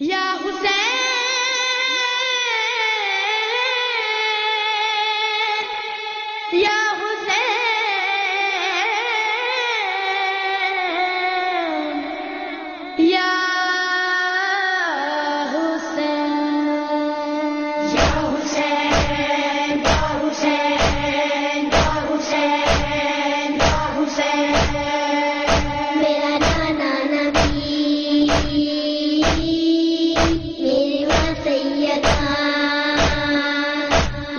یا حسین یا حسین یا حسین یا حسین یا حسین یا حسین یا حسین میرا نانا نبی میری ماں سیدہ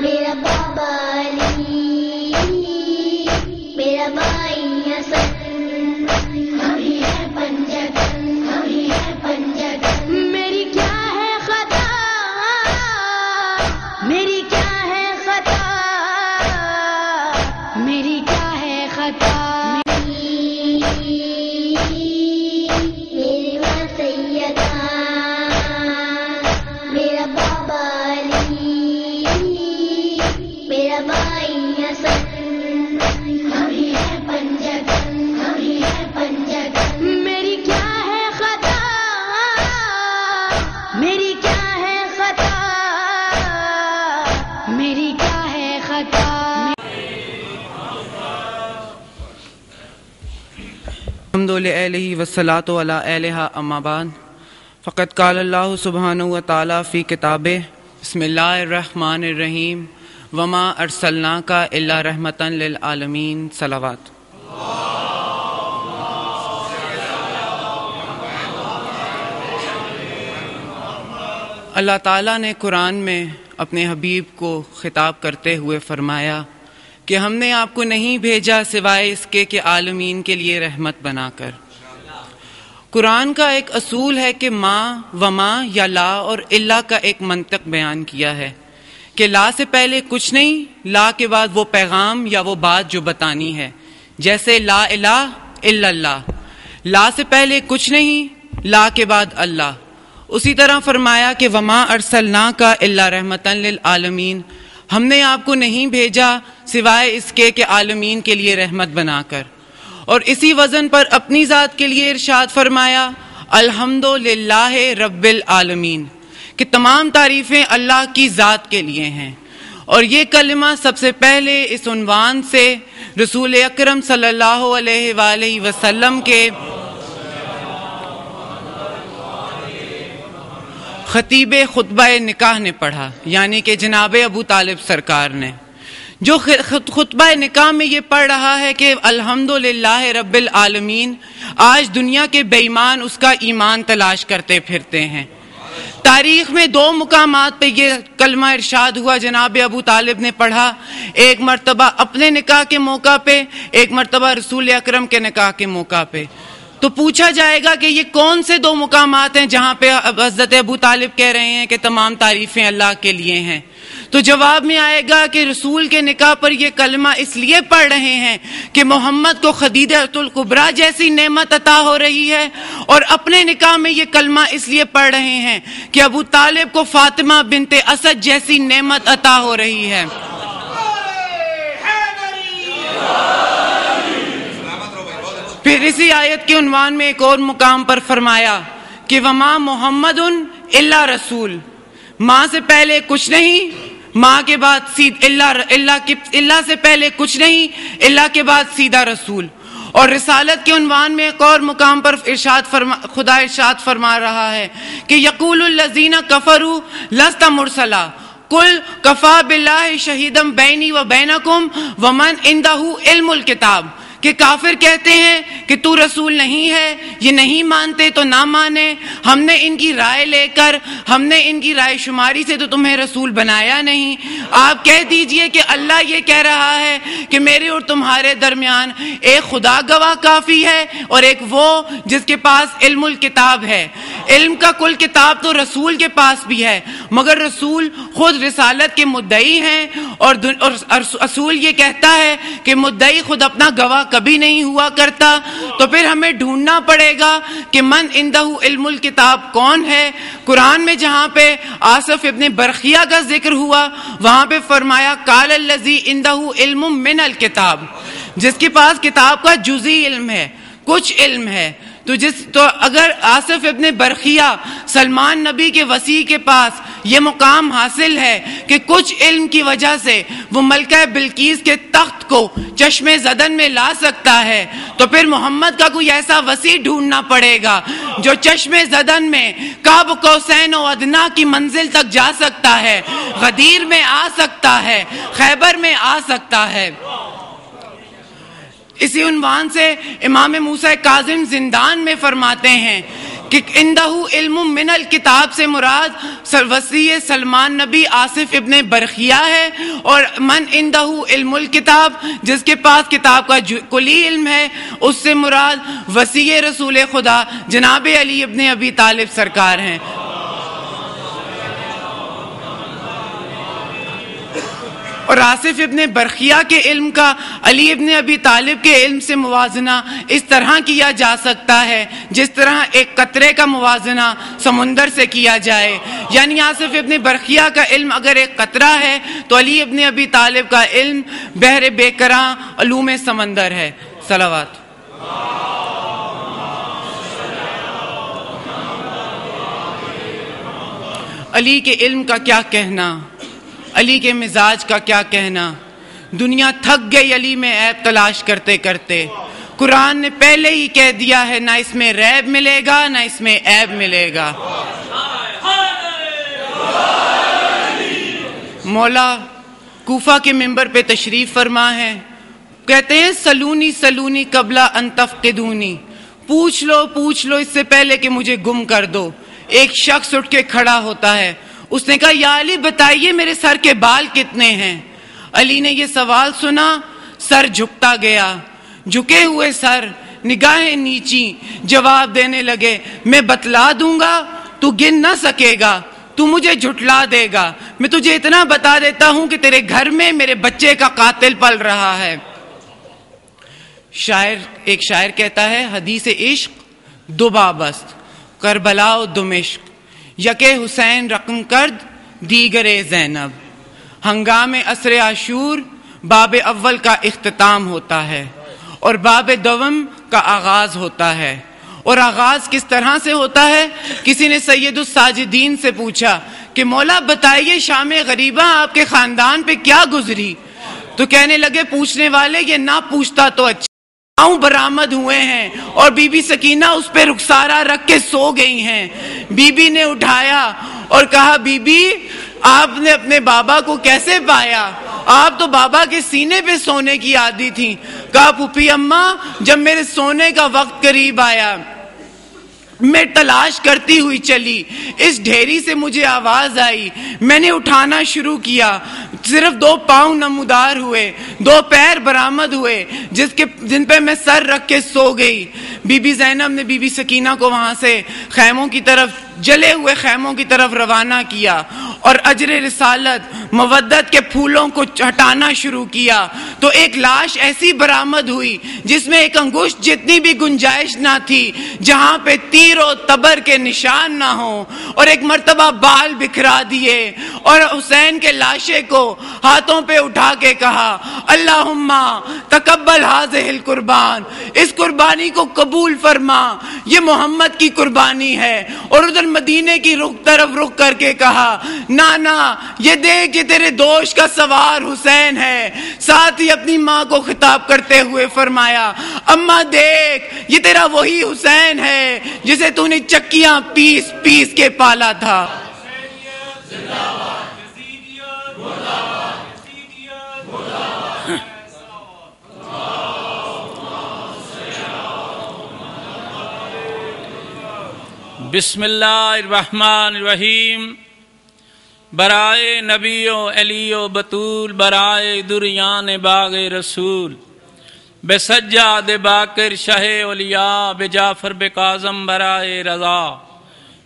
میرا بابا علی میرا بھائی حسن ہم ہی ہیں پنجتن ہم ہی ہیں پنجتن میری کیا ہے خطا میری کیا ہے خطا میری کیا ہے خطا میری ماں سیدہ میرا بابا علی میرا بھائی حسن ہم ہی ہیں پنجتن ہم ہی ہیں پنجتن میری کیا ہے خطا میری کیا ہے خطا میری کیا ہے خطا الحمد للہ والصلاۃ علی الہا اما بعد فقد قال اللہ سبحانہ وتعالی فی کتابہ بسم اللہ الرحمن الرحیم وما ارسلناک الا رحمۃ للعالمین صلوات۔ اللہ تعالیٰ نے قرآن میں اپنے حبیب کو خطاب کرتے ہوئے فرمایا کہ ہم نے آپ کو نہیں بھیجا سوائے اس کے کہ عالمین کے لیے رحمت بنا کر۔ قرآن کا ایک اصول ہے کہ ما و ما یا لا اور الا کا ایک منطق بیان کیا ہے کہ لا سے پہلے کچھ نہیں، لا کے بعد وہ پیغام یا وہ بات جو بتانی ہے، جیسے لا الہ الا اللہ، لا سے پہلے کچھ نہیں، لا کے بعد اللہ۔ اسی طرح فرمایا کہ وما ارسلناک الا رحمۃ للعالمین، ہم نے آپ کو نہیں بھیجا سوائے اس کے کہ عالمین کے لیے رحمت بنا کر۔ اور اسی وزن پر اپنی ذات کے لیے ارشاد فرمایا الحمد للہ رب العالمین، کہ تمام تعریفیں اللہ کی ذات کے لیے ہیں۔ اور یہ کلمہ سب سے پہلے اس عنوان سے رسول اکرم صلی اللہ علیہ وآلہ وسلم کے خطیب خطبہ نکاح نے پڑھا، یعنی کہ جناب ابو طالب سرکار نے، جو خطبہ نکاح میں یہ پڑھ رہا ہے کہ الحمدللہ رب العالمین۔ آج دنیا کے بے ایمان اس کا ایمان تلاش کرتے پھرتے ہیں۔ تاریخ میں دو مقامات پہ یہ کلمہ ارشاد ہوا، جناب ابو طالب نے پڑھا، ایک مرتبہ اپنے نکاح کے موقع پہ، ایک مرتبہ رسول اکرم کے نکاح کے موقع پہ۔ تو پوچھا جائے گا کہ یہ کون سے دو مقامات ہیں جہاں پہ حضرت ابو طالب کہہ رہے ہیں کہ تمام تعریفیں اللہ کے لیے ہیں؟ تو جواب میں آئے گا کہ رسول کے نکاح پر یہ کلمہ اس لیے پڑھ رہے ہیں کہ محمد کو خدیجۃ الکبریٰ جیسی نعمت عطا ہو رہی ہے، اور اپنے نکاح میں یہ کلمہ اس لیے پڑھ رہے ہیں کہ ابو طالب کو فاطمہ بنت اسد جیسی نعمت عطا ہو رہی ہے۔ پھر اسی آیت کے عنوان میں ایک اور مقام پر فرمایا کہ وما محمد الا رسول، ماں سے پہلے کچھ نہیں، ماں کے بعد اللہ سے پہلے کچھ نہیں، اللہ کے بعد سیدھا رسول۔ اور رسالت کے عنوان میں ایک اور مقام پر خدا ارشاد فرما رہا ہے کہ یقول الذین کفروا لست مرسلا قل کفی باللہ شہیدا بینی و بینکم ومن عندہ علم الکتاب، کہ کافر کہتے ہیں کہ تو رسول نہیں ہے، یہ نہیں مانتے تو نہ مانے، ہم نے ان کی رائے لے کر، ہم نے ان کی رائے شماری سے تو تمہیں رسول بنایا نہیں۔ آپ کہہ دیجئے کہ اللہ یہ کہہ رہا ہے کہ میرے اور تمہارے درمیان ایک خدا گواہ کافی ہے اور ایک وہ جس کے پاس علم الکتاب ہے۔ علم کا کل کتاب تو رسول کے پاس بھی ہے، مگر رسول خود رسالت کے مدعی ہیں، اور اصول یہ کہتا ہے کہ مدعی خود اپنا گواہ کبھی نہیں ہوا کرتا۔ تو پھر ہمیں ڈھونڈنا پڑے گا کہ من عندہ علم الکتاب کون ہے۔ قرآن میں جہاں پہ آصف ابن برخیہ کا ذکر ہوا، وہاں پہ فرمایا قال الذی عندہ علم من الکتاب، جس کے پاس کتاب کا جزئی علم ہے، کچھ علم ہے۔ تو اگر آصف ابن برخیہ سلمان نبی کے وسیع کے پاس یہ مقام حاصل ہے کہ کچھ علم کی وجہ سے وہ ملکہ بلقیس کے تخت کو چشم زدن میں لا سکتا ہے، تو پھر محمد کا کوئی ایسا وسیع ڈھونڈنا پڑے گا جو چشم زدن میں قاب قوسین و ادنیٰ کی منزل تک جا سکتا ہے، غدیر میں آ سکتا ہے، خیبر میں آ سکتا ہے۔ اسی عنوان سے امام موسیٰ کاظم زندان میں فرماتے ہیں کہ عندہ علم من الکتاب سے مراد وسیع سلمان نبی آصف ابن برخیہ ہے، اور من عندہ علم الکتاب جس کے پاس کتاب کا کلی علم ہے اس سے مراد وسیع رسول خدا جناب علی ابن ابی طالب سرکار ہیں۔ اور آصف ابن برخیہ کے علم کا علی ابن ابی طالب کے علم سے موازنہ اس طرح کیا جا سکتا ہے جس طرح ایک قطرے کا موازنہ سمندر سے کیا جائے، یعنی آصف ابن برخیہ کا علم اگر ایک قطرہ ہے تو علی ابن ابی طالب کا علم بحر بے کراں علوم سمندر ہے۔ صلوات۔ علی کے علم کا کیا کہنا، علی کے مزاج کا کیا کہنا، دنیا تھک گئی علی میں عیب تلاش کرتے کرتے۔ قرآن نے پہلے ہی کہہ دیا ہے نہ اس میں ریب ملے گا نہ اس میں عیب ملے گا۔ مولا کوفہ کے منبر پہ تشریف فرما ہے، کہتے ہیں سلونی سلونی قبل ان تفقدونی، پوچھ لو اس سے پہلے کہ مجھے گم کر دو۔ ایک شخص اٹھ کے کھڑا ہوتا ہے، اس نے کہا یا علی بتائیے میرے سر کے بال کتنے ہیں؟ علی نے یہ سوال سنا، سر جھکتا گیا، جھکے ہوئے سر، نگاہیں نیچی، جواب دینے لگے میں بتلا دوں گا تو گن نہ سکے گا، تو مجھے جھٹلا دے گا، میں تجھے اتنا بتا دیتا ہوں کہ تیرے گھر میں میرے بچے کا قاتل پل رہا ہے۔ ایک شاعر کہتا ہے حدیث عشق دو بابست کربلا و دمشق، یکے حسین رقم کرد دیگر زینب، ہنگام عصر عاشور باب اول کا اختتام ہوتا ہے اور باب دوم کا آغاز ہوتا ہے۔ اور آغاز کس طرح سے ہوتا ہے؟ کسی نے سید الساجدین سے پوچھا کہ مولا بتائیے شام غریبہ آپ کے خاندان پہ کیا گزری؟ تو کہنے لگے پوچھنے والے یہ نہ پوچھتا تو اچھا، برآمد ہوئے ہیں اور بی بی سکینہ اس پہ رخسارہ رکھ کے سو گئی ہیں۔ بی بی نے اٹھایا اور کہا بی بی آپ نے اپنے بابا کو کیسے پایا؟ آپ تو بابا کے سینے پہ سونے کی عادی تھی۔ کہا پھوپھی اماں جب میرے سونے کا وقت قریب آیا میں تلاش کرتی ہوئی چلی، اس ڈھیری سے مجھے آواز آئی، میں نے اٹھانا شروع کیا، صرف 2 پاؤں نمودار ہوئے، 2 پیر برآمد ہوئے جن پہ میں سر رکھ کے سو گئی۔ بی بی زینب نے بی بی سکینہ کو وہاں سے خیموں کی طرف، جلے ہوئے خیموں کی طرف روانہ کیا اور اجر رسالت مودت کے پھولوں کو ہٹانا شروع کیا تو ایک لاش ایسی برآمد ہوئی جس میں ایک انگشت جتنی بھی گنجائش نہ تھی، جہاں پہ تیر و تبر کے نشان نہ ہو، اور ایک مرتبہ بال بکھرا دیے اور حسین کے لاشے کو ہاتھوں پہ اٹھا کے کہا اللہم تقبل ھذہ القربان، اس قربانی کو قبول فرما، یہ محمد کی قربانی ہے۔ اور ادھر مدینے کی طرف رخ کر کے کہا نانا یہ دیکھ کہ تیرے دوش کا سوار حسین ہے۔ ساتھ ہی اپنی ماں کو خطاب کرتے ہوئے فرمایا اماں دیکھ یہ تیرا وہی حسین ہے جسے تو نے چکیاں پیس پیس کے پالا تھا۔ بسم اللہ الرحمن الرحیم۔ برائے نبی و علی و بطول، برائے دریان باغ رسول، بے سجاد باکر شہ اولیاء، بے جعفر بے کاظم برائے رضا،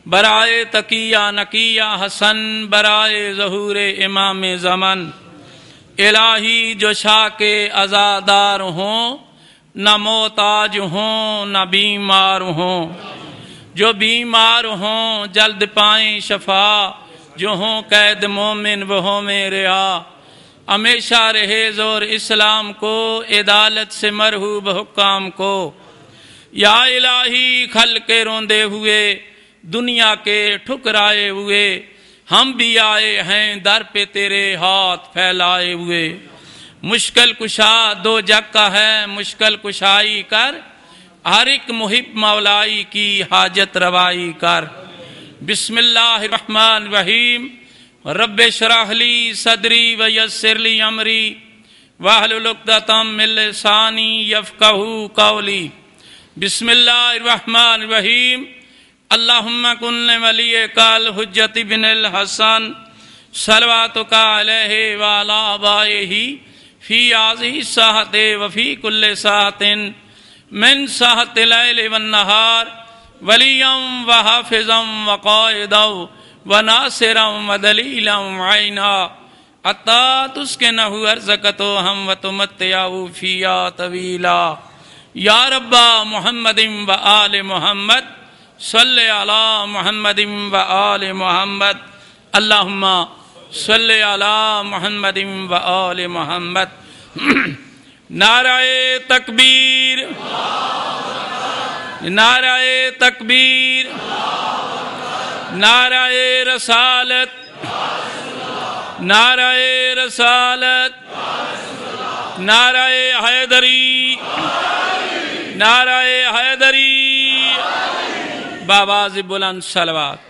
برائے تقیہ نقیہ حسن، برائے ظہور امام زمن۔ الہی جو شاہ کے عزادار ہوں، نہ محتاج ہوں نہ بیمار ہوں، جو بیمار ہوں جلد پائیں شفا، جو ہوں قید مومن وہ ہوں میرے ہمیشہ رہے زور اسلام کو، عدالت سے مرحوب حکام کو۔ یا الہی خلق کے روندے ہوئے، دنیا کے ٹھکرائے ہوئے، ہم بھی آئے ہیں در پہ تیرے ہاتھ پھیلائے ہوئے۔ مشکل کشا دو جگ کا ہے، مشکل کشائی کر، ہر ایک محب مولائی کی حاجت روائی کر۔ بسم اللہ الرحمن الرحیم۔ رب اشرح لی صدری ویسر لی امری واحلل عقدۃ من لسانی یفقہوا قولی۔ بسم اللہ الرحمن الرحیم۔ اللہم کن لولیک الحجۃ بن الحسن صلواتک علیہ وعلی آبائہ فی ہذہ الساعۃ وفی کل ساعۃ من ساعۃ اللیل والنہار ولییا وحافظا وقائدا وناصرا ودلیلا وعینا حتی تسکنہ ارضک توہم وتمتعہ فیہا طویلا۔ یا رب محمد و آل محمد صلی علی محمد و آل محمد۔ اللہم صلی علی محمد و آل محمد۔ نعرہ تکبیر، نعرہ تکبیر، نعرہ رسالت، نعرہ رسالت، نعرہ حیدری، نعرہ حیدری، بآواز بلند صلوات۔